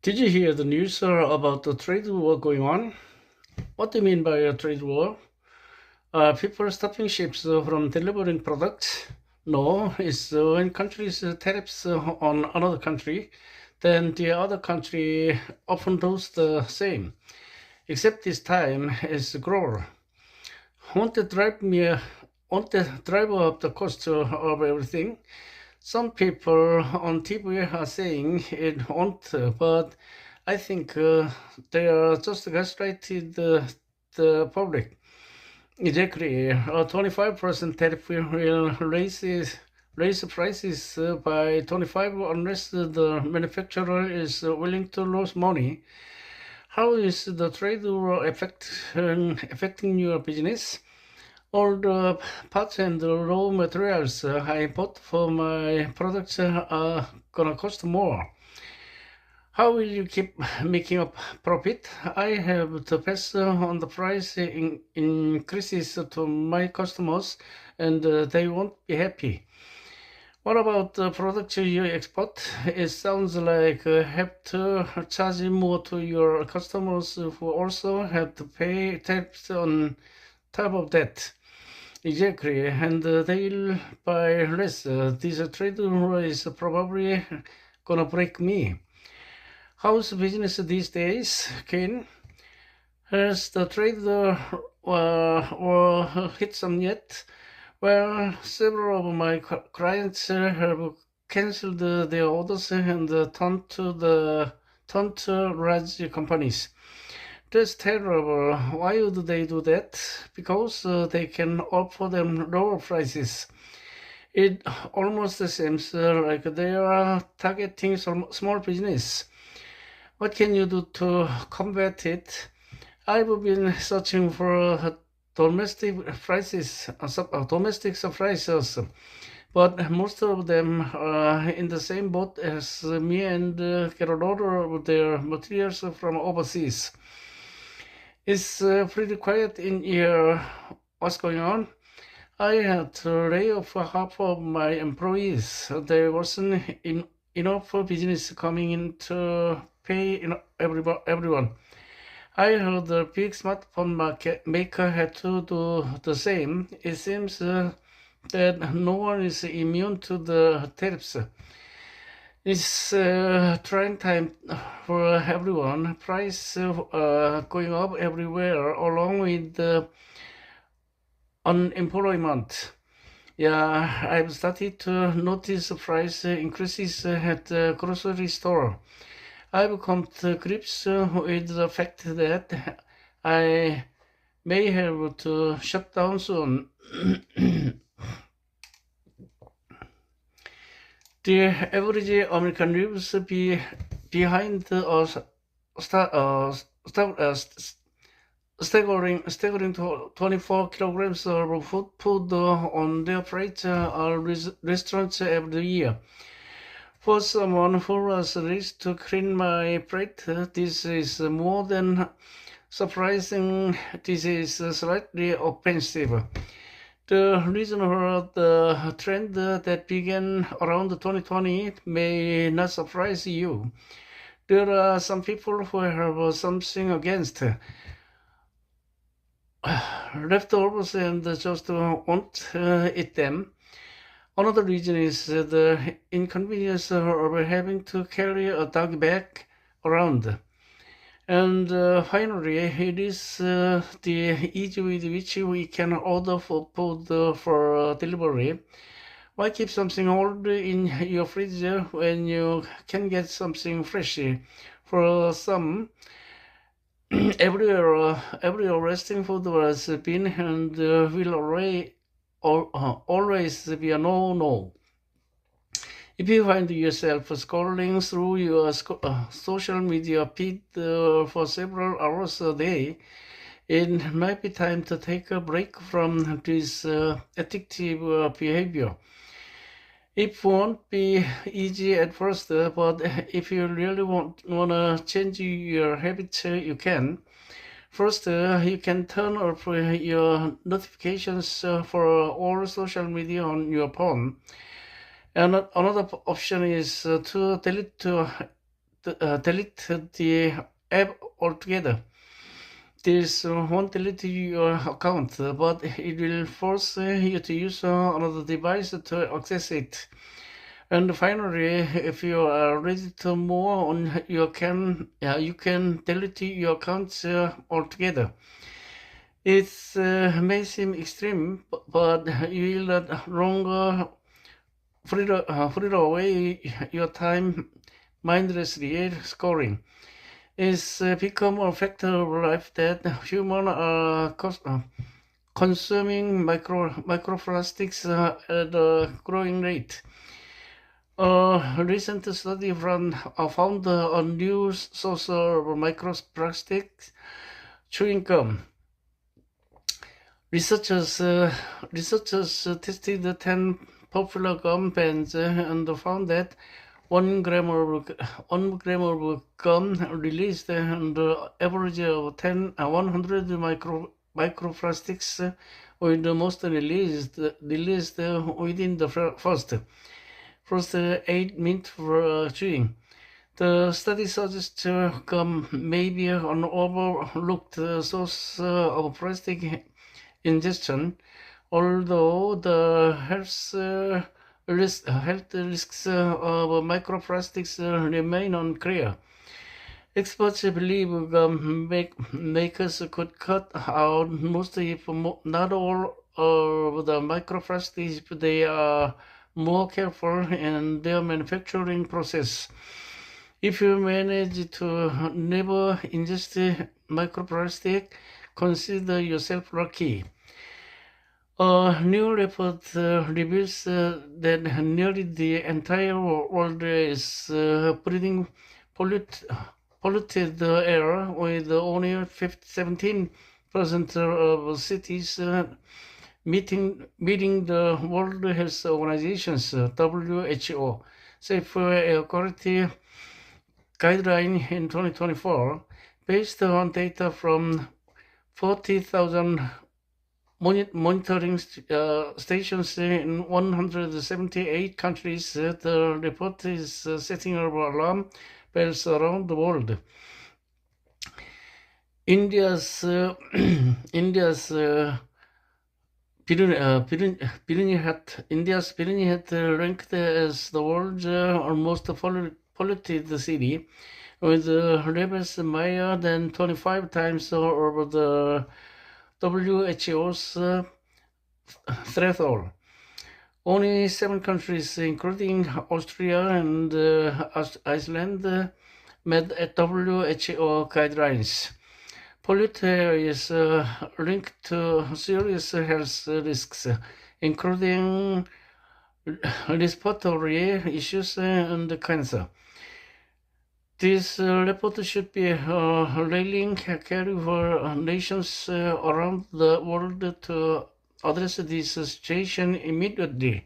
Did you hear the news about the trade war going on? What do you mean by a trade war? People stopping ships from delivering products? No, it's when countries tariffs on another country, then the other country often does the same. Except this time it's a grower. Won't it drive me? Won't it drive up the cost of everything? Some people on TV are saying it won't, but I think they are just gaslighted the public. Exactly. A 25% tariff will raise prices by 25 unless the manufacturer is willing to lose money. How is the trade war affecting your business? All the parts and the raw materials I bought for my products are gonna cost more. How will you keep making up profit? I have to pass on the price increases to my customers, and they won't be happy. What about the products you export? It sounds like you have to charge more to your customers who also have to pay tax on top of that. Exactly, and they'll buy less. This trade war is probably gonna break me. How's business these days, Ken? Has the trade war hit some yet? Well, several of my clients have cancelled their orders and turned to large companies. That's terrible. Why would they do that? Because they can offer them lower prices. It almost seems like they are targeting some small business. What can you do to combat it? I've been searching for domestic suppliers, but most of them are in the same boat as me and get a lot of their materials from overseas. It's pretty quiet in here. What's going on? I had to lay off half of my employees. There wasn't enough business coming in to pay everyone. I heard the big smartphone market maker had to do the same. It seems that no one is immune to the tariffs. It's trying time for everyone. Price going up everywhere, along with the unemployment. Yeah, I've started to notice price increases at the grocery store. I've come to grips with the fact that I may have to shut down soon. The average American lives behind a sta- sta- staggering to 24 kilograms of food put on their plate are restaurants every year. For someone who was raised to clean my plate, this is more than surprising. This is slightly offensive. The reason for the trend that began around 2020 may not surprise you. There are some people who have something against leftovers and just won't eat them. Another reason is the inconvenience of having to carry a dog bag around. And finally, it is the ease with which we can order for food for delivery. Why keep something old in your fridge when you can get something fresh? For some, every resting food was been and will always be a no-no. If you find yourself scrolling through your social media feed for several hours a day, it might be time to take a break from this addictive behavior. It won't be easy at first, but if you really wanna change your habits, you can. First, you can turn off your notifications for all social media on your phone. And another option is to delete the app altogether. This won't delete your account, but it will force you to use another device to access it. And finally, if you are ready to move on, you can delete your account altogether. It may seem extreme, but you will not longer fritter away your time mindlessly scrolling. It's become a fact of life that humans are consuming microplastics at a growing rate. A recent study found a new source of microplastics: chewing gum. Researchers, researchers tested 10 popular gum brands and found that 1 gram of gum released an average of 100 microplastics, with the most released within the first 8 minutes for chewing. The study suggests gum may be an overlooked source of plastic ingestion, although the health risks of microplastics remain unclear. Experts believe gum makers could cut out most, if not all, of the microplastics if they are more careful in their manufacturing process. If you manage to never ingest microplastic, consider yourself lucky. A new report reveals that nearly the entire world is breathing polluted air, with only 17% of cities meeting the World Health Organization's WHO safe air quality guideline in 2024, based on data from 40,000 monitoring stations in 178 countries. The report is setting up alarm bells around the world. India's Biruniyat ranked as the world's most polluted city, with levels higher than 25 times over the WHO's threshold. Only 7 countries, including Austria and Iceland, met WHO guidelines. Pollution is linked to serious health risks, including respiratory issues and cancer. This report should be a rallying cry for nations around the world to address this situation immediately.